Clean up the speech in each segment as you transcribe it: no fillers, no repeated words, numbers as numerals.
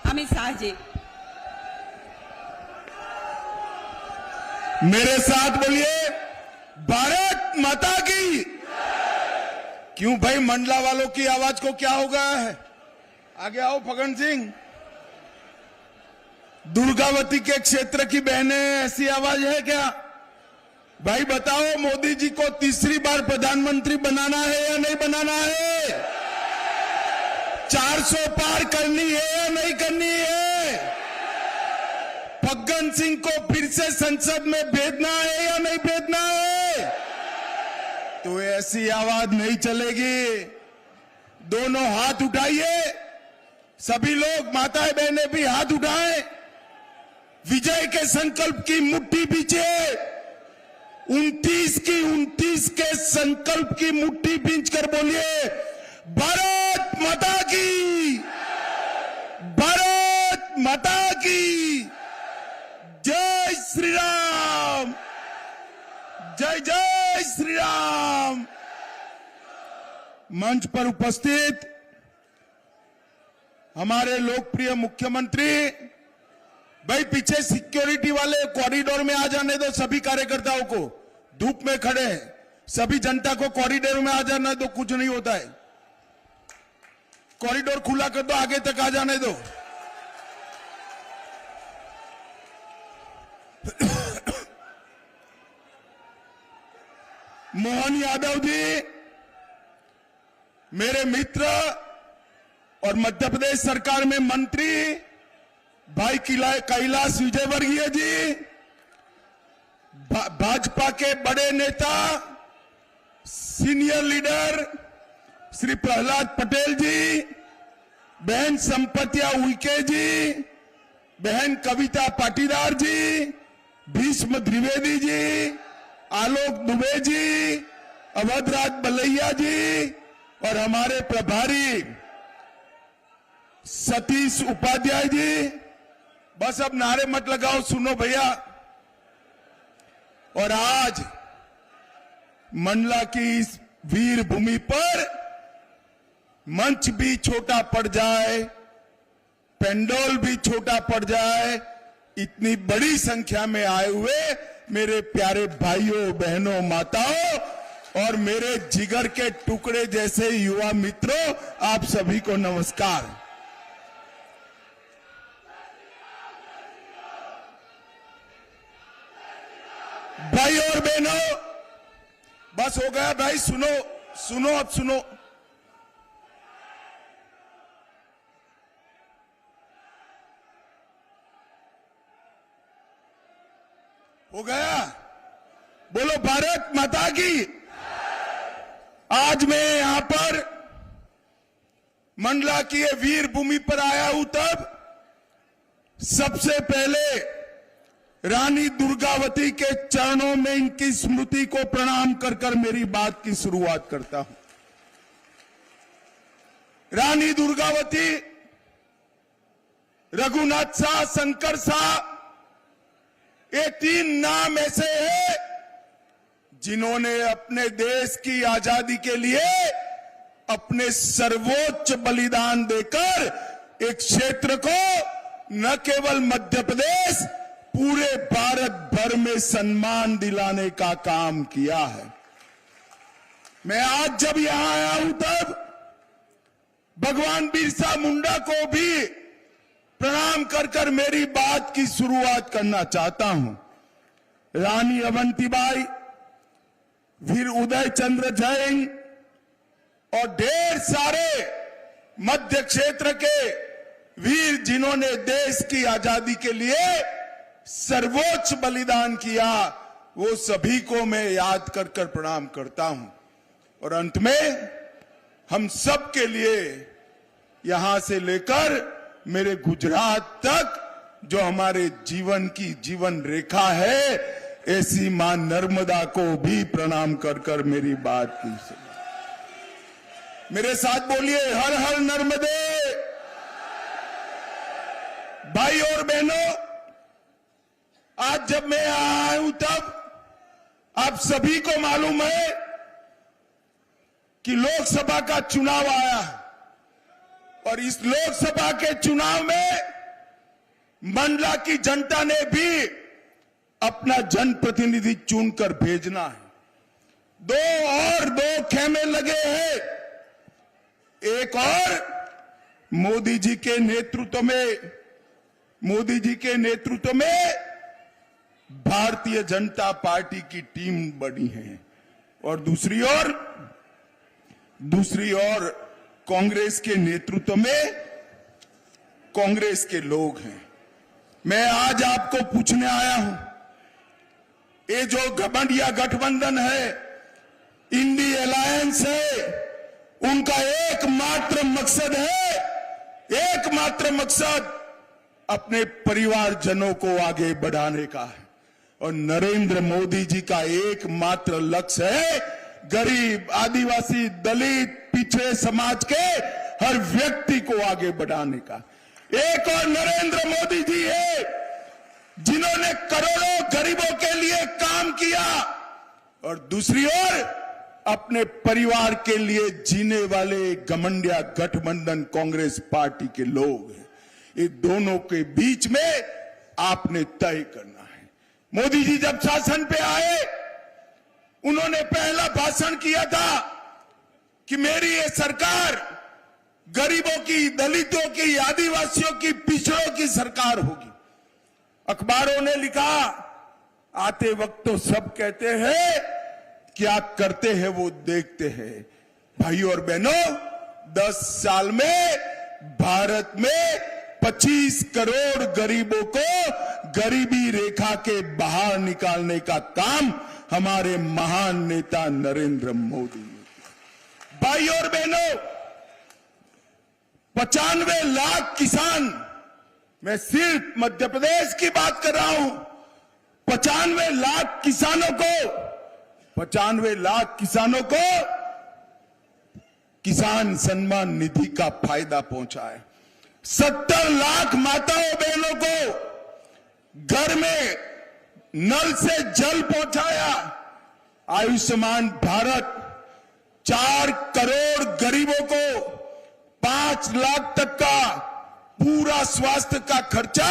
अमित शाह जी। मेरे साथ बोलिए भारत माता की। क्यों भाई, मंडला वालों की आवाज को क्या हो गया है? आगे आओ फगन सिंह। दुर्गावती के क्षेत्र की बहनें, ऐसी आवाज है क्या? भाई बताओ, मोदी जी को तीसरी बार प्रधानमंत्री बनाना है या नहीं बनाना है? 400 पार करनी है या नहीं करनी है? फग्गन सिंह को फिर से संसद में भेजना है या नहीं भेजना है? तो ऐसी आवाज नहीं चलेगी। दोनों हाथ उठाइए, सभी लोग, माताएं बहनें भी हाथ उठाएं। विजय के संकल्प की मुट्ठी बीचे, 29 के संकल्प की मुट्ठी बींच कर बोलिए भारत माता की, भारत माता की। जय श्री राम, जय जय श्री राम। मंच पर उपस्थित हमारे लोकप्रिय मुख्यमंत्री, भाई पीछे सिक्योरिटी वाले कॉरिडोर में आ जाने दो सभी कार्यकर्ताओं को, धूप में खड़े हैं। सभी जनता को कॉरिडोर में आ जाने दो, कुछ नहीं होता है। कॉरिडोर खुला कर दो, आगे तक आ जाने दो। मोहन यादव जी मेरे मित्र और मध्य प्रदेश सरकार में मंत्री भाई कैलाश विजयवर्गीय जी, भाजपा के बड़े नेता सीनियर लीडर श्री प्रहलाद पटेल जी, बहन संपत्तिया उइके जी, बहन कविता पाटीदार जी, भीष्म द्विवेदी जी, आलोक दुबे जी, अवधराज बलैया जी और हमारे प्रभारी सतीश उपाध्याय जी। बस अब नारे मत लगाओ, सुनो भैया। और आज मंडला की इस वीर भूमि पर मंच भी छोटा पड़ जाए, पेंडोल भी छोटा पड़ जाए, इतनी बड़ी संख्या में आए हुए मेरे प्यारे भाइयों बहनों माताओं और मेरे जिगर के टुकड़े जैसे युवा मित्रों, आप सभी को नमस्कार। भाई और बहनों, बस हो गया भाई, सुनो सुनो, अब सुनो। हो गया? बोलो भारत माता की। आज मैं यहां पर मंडला की ये वीर भूमि पर आया हूं, तब सबसे पहले रानी दुर्गावती के चरणों में इनकी स्मृति को प्रणाम कर कर मेरी बात की शुरुआत करता हूं। रानी दुर्गावती, रघुनाथ शाह, शंकर शाह, ये 3 नाम ऐसे हैं जिन्होंने अपने देश की आजादी के लिए अपने सर्वोच्च बलिदान देकर एक क्षेत्र को न केवल मध्य प्रदेश, पूरे भारत भर में सम्मान दिलाने का काम किया है। मैं आज जब यहां आया हूं, तब भगवान बिरसा मुंडा को भी प्रणाम कर कर मेरी बात की शुरुआत करना चाहता हूं। रानी अवंतीबाई, वीर उदय चंद्र जैन और ढेर सारे मध्य क्षेत्र के वीर जिन्होंने देश की आजादी के लिए सर्वोच्च बलिदान किया, वो सभी को मैं याद कर कर प्रणाम करता हूं। और अंत में हम सब के लिए यहां से लेकर मेरे गुजरात तक जो हमारे जीवन की जीवन रेखा है, ऐसी मां नर्मदा को भी प्रणाम कर कर मेरी बात की। मेरे साथ बोलिए हर हर नर्मदे। भाई और बहनों, आज जब मैं यहां आया हूं, तब आप सभी को मालूम है कि लोकसभा का चुनाव आया और इस लोकसभा के चुनाव में मंडला की जनता ने भी अपना जनप्रतिनिधि चुनकर भेजना है। दो खेमे लगे हैं। एक और मोदी जी के नेतृत्व में भारतीय जनता पार्टी की टीम बनी है और दूसरी ओर कांग्रेस के नेतृत्व में कांग्रेस के लोग हैं। मैं आज आपको पूछने आया हूं, ये जो घमंडिया गठबंधन है, इंडी अलायंस है, उनका एकमात्र मकसद अपने परिवारजनों को आगे बढ़ाने का है और नरेंद्र मोदी जी का एकमात्र लक्ष्य है गरीब, आदिवासी, दलित, पिछड़े समाज के हर व्यक्ति को आगे बढ़ाने का। एक और नरेंद्र मोदी जी है जिन्होंने करोड़ों गरीबों के लिए काम किया और दूसरी ओर अपने परिवार के लिए जीने वाले घमंडिया गठबंधन कांग्रेस पार्टी के लोग हैं। ये दोनों के बीच में आपने तय करना है। मोदी जी जब शासन पे आए, उन्होंने पहला भाषण किया था कि मेरी ये सरकार गरीबों की, दलितों की, आदिवासियों की, पिछड़ों की सरकार होगी। अखबारों ने लिखा, आते वक्त तो सब कहते हैं, क्या करते हैं वो देखते हैं। भाइयों और बहनों, 10 साल में भारत में 25 करोड़ गरीबों को गरीबी रेखा के बाहर निकालने का काम हमारे महान नेता नरेंद्र मोदी ने किया। भाइयों और बहनों, 95 लाख किसान, मैं सिर्फ मध्य प्रदेश की बात कर रहा हूं, 95 लाख किसानों को किसान सम्मान निधि का फायदा पहुंचा है। 70 लाख माताओं बहनों को घर में नल से जल पहुंचाया। आयुष्मान भारत, 4 करोड़ गरीबों को 5 लाख तक का पूरा स्वास्थ्य का खर्चा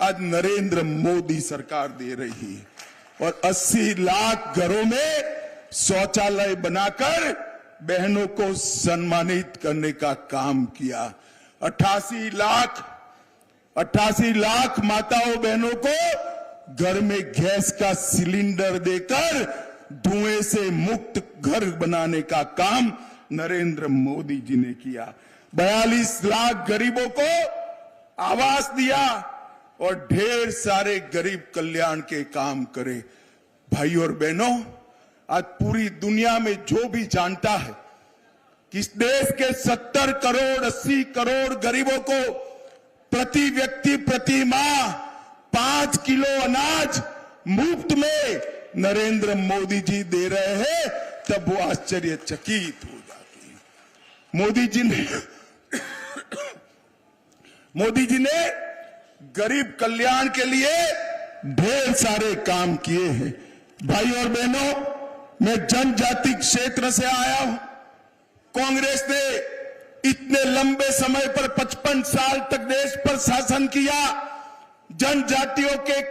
आज नरेंद्र मोदी सरकार दे रही है और 80 लाख घरों में शौचालय बनाकर बहनों को सम्मानित करने का काम किया। 88 लाख माताओं बहनों को घर में गैस का सिलेंडर देकर धुएं से मुक्त घर बनाने का काम नरेंद्र मोदी जी ने किया। 42 लाख गरीबों को आवास दिया और ढेर सारे गरीब कल्याण के काम करे। भाइयों और बहनों, आज पूरी दुनिया में जो भी जानता है कि इस देश के 70 करोड़ 80 करोड़ गरीबों को प्रति व्यक्ति प्रति माह 5 किलो अनाज मुफ्त में नरेंद्र मोदी जी दे रहे हैं, तब वो आश्चर्यचकित हो जाती है। मोदी जी ने गरीब कल्याण के लिए ढेर सारे काम किए हैं। भाइयों और बहनों, मैं जनजाति क्षेत्र से आया हूं। कांग्रेस ने इतने लंबे समय पर 55 साल तक देश पर शासन किया, जनजातियों के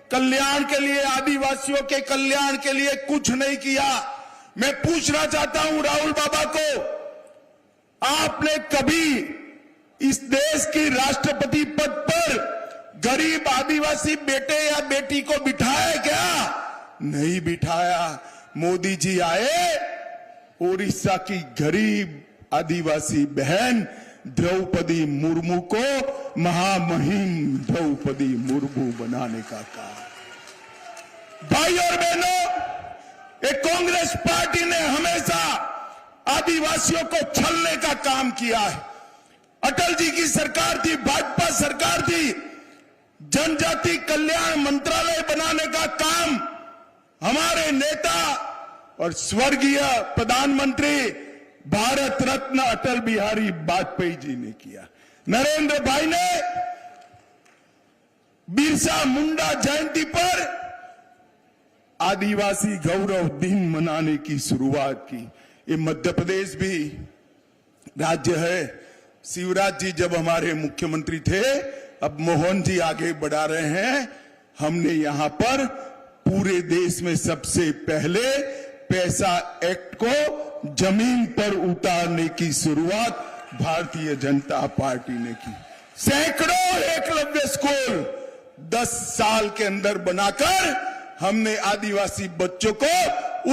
कल्याण के लिए, आदिवासियों के कल्याण के लिए कुछ नहीं किया। मैं पूछना चाहता हूं राहुल बाबा को, आपने कभी इस देश की राष्ट्रपति पद पर गरीब आदिवासी बेटे या बेटी को बिठाया क्या? नहीं बिठाया। मोदी जी आए, उड़ीसा की गरीब आदिवासी बहन द्रौपदी मुर्मू को महामहिम द्रौपदी मुर्मू बनाने का काम। भाई और बहनों, एक कांग्रेस पार्टी ने हमेशा आदिवासियों को छलने का काम किया है। अटल जी की सरकार थी, भाजपा सरकार थी, जनजाति कल्याण मंत्रालय बनाने का काम हमारे नेता और स्वर्गीय प्रधानमंत्री भारत रत्न अटल बिहारी वाजपेयी जी ने किया। नरेंद्र भाई ने बिरसा मुंडा जयंती पर आदिवासी गौरव दिन मनाने की शुरुआत की। ये मध्य प्रदेश भी राज्य है। शिवराज जी जब हमारे मुख्यमंत्री थे, अब मोहन जी आगे बढ़ा रहे हैं। हमने यहां पर पूरे देश में सबसे पहले पैसा एक्ट को जमीन पर उतारने की शुरुआत भारतीय जनता पार्टी ने की। सैकड़ों एकलव्य स्कूल 10 साल के अंदर बनाकर हमने आदिवासी बच्चों को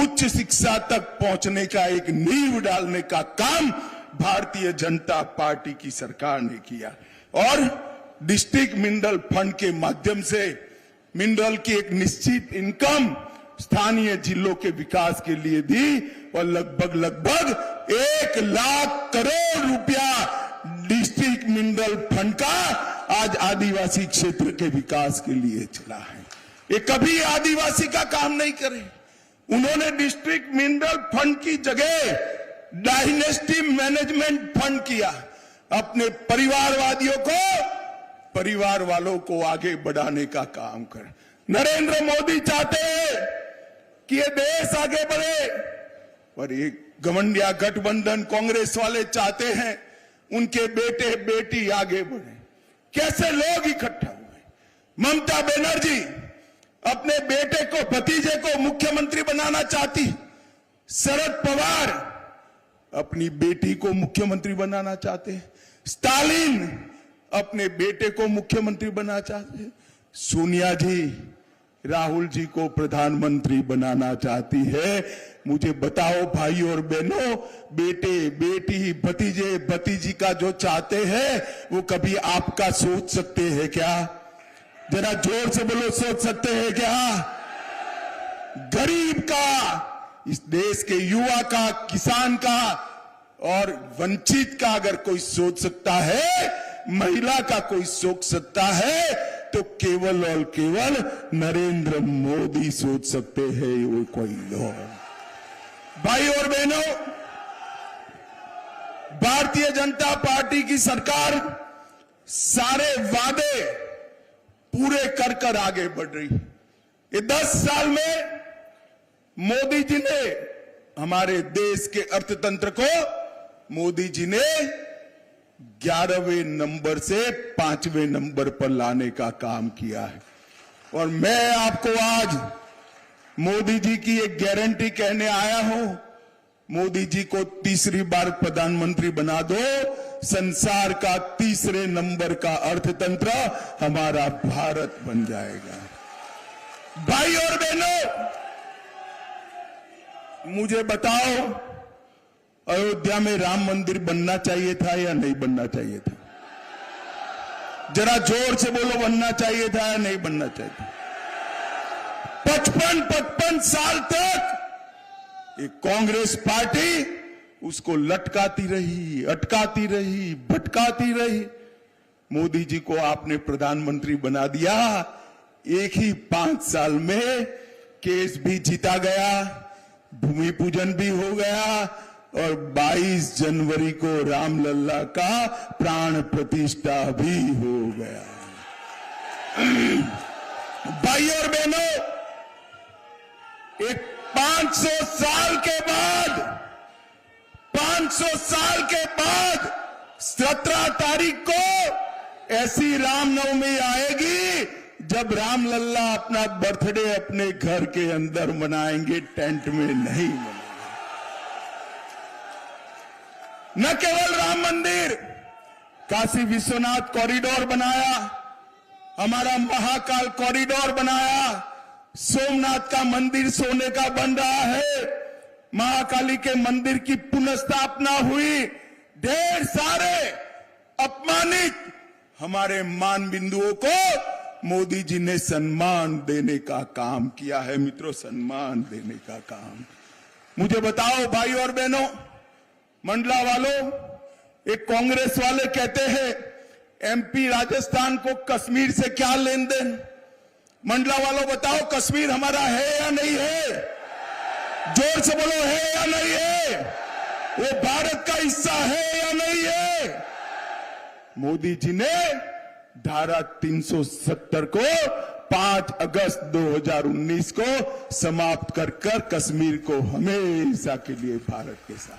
उच्च शिक्षा तक पहुंचने का एक नींव डालने का काम भारतीय जनता पार्टी की सरकार ने किया। और डिस्ट्रिक्ट मिनरल फंड के माध्यम से मिनरल की एक निश्चित इनकम स्थानीय जिलों के विकास के लिए दी और लगभग 1 लाख करोड़ रुपया डिस्ट्रिक्ट मिनरल फंड का आज आदिवासी क्षेत्र के विकास के लिए चला है। ये कभी आदिवासी का काम नहीं करे। उन्होंने डिस्ट्रिक्ट मिनरल फंड की जगह डायनेस्टी मैनेजमेंट फंड किया। अपने परिवारवादियों को, परिवार वालों को आगे बढ़ाने का काम कर। नरेंद्र मोदी चाहते हैं कि ये देश आगे बढ़े, पर एक घमंडिया गठबंधन कांग्रेस वाले चाहते हैं उनके बेटे बेटी आगे बढ़े। कैसे लोग इकट्ठा हुए। ममता बनर्जी अपने बेटे को, भतीजे को मुख्यमंत्री बनाना चाहती। शरद पवार अपनी बेटी को मुख्यमंत्री बनाना चाहते हैं। स्टालिन अपने बेटे को मुख्यमंत्री बनाना चाहते हैं। सोनिया जी राहुल जी को प्रधानमंत्री बनाना चाहती है। मुझे बताओ भाई और बहनों, बेटे बेटी भतीजे भतीजी का जो चाहते हैं वो कभी आपका सोच सकते हैं क्या? जरा जोर से बोलो, सोच सकते हैं क्या? गरीब का, इस देश के युवा का, किसान का और वंचित का अगर कोई सोच सकता है, महिला का कोई सोच सकता है, तो केवल और केवल नरेंद्र मोदी सोच सकते हैं। वो कोई लोग भाई और बहनों, भारतीय जनता पार्टी की सरकार सारे वादे पूरे कर कर आगे बढ़ रही है। ये 10 साल में मोदी जी ने हमारे देश के अर्थतंत्र को, मोदी जी ने 11वें नंबर से 5वें नंबर पर लाने का काम किया है। और मैं आपको आज मोदी जी की एक गारंटी कहने आया हूं। मोदी जी को तीसरी बार प्रधानमंत्री बना दो, संसार का तीसरे नंबर का अर्थतंत्र हमारा भारत बन जाएगा। भाई और बहनों, मुझे बताओ, अयोध्या में राम मंदिर बनना चाहिए था या नहीं बनना चाहिए था? जरा जोर से बोलो, बनना चाहिए था या नहीं बनना चाहिए था? 55 साल तक एक कांग्रेस पार्टी उसको लटकाती रही, अटकाती रही, भटकाती रही। मोदी जी को आपने प्रधानमंत्री बना दिया। एक ही 5 साल में केस भी जीता गया, भूमि पूजन भी हो गया और 22 जनवरी को रामलला का प्राण प्रतिष्ठा भी हो गया। भाई और बहनों, एक 500 साल के बाद 17 तारीख को ऐसी रामनवमी आएगी जब रामलला अपना बर्थडे अपने घर के अंदर मनाएंगे, टेंट में नहीं मनाएंगे। न केवल राम मंदिर, काशी विश्वनाथ कॉरिडोर बनाया, हमारा महाकाल कॉरिडोर बनाया, सोमनाथ का मंदिर सोने का बन रहा है, महाकाली के मंदिर की पुनर्स्थापना हुई। ढेर सारे अपमानित हमारे मान बिंदुओं को मोदी जी ने सम्मान देने का काम किया है। मित्रों, सम्मान देने का काम। मुझे बताओ भाई और बहनों, मंडला वालों, एक कांग्रेस वाले कहते हैं एमपी राजस्थान को कश्मीर से क्या लेन देन? मंडला वालों बताओ, कश्मीर हमारा है या नहीं है? जोर से बोलो, है या नहीं है? वो भारत का हिस्सा है या नहीं है? मोदी जी ने धारा 370 को 5 अगस्त 2019 को समाप्त कर कश्मीर को हमेशा के लिए भारत के साथ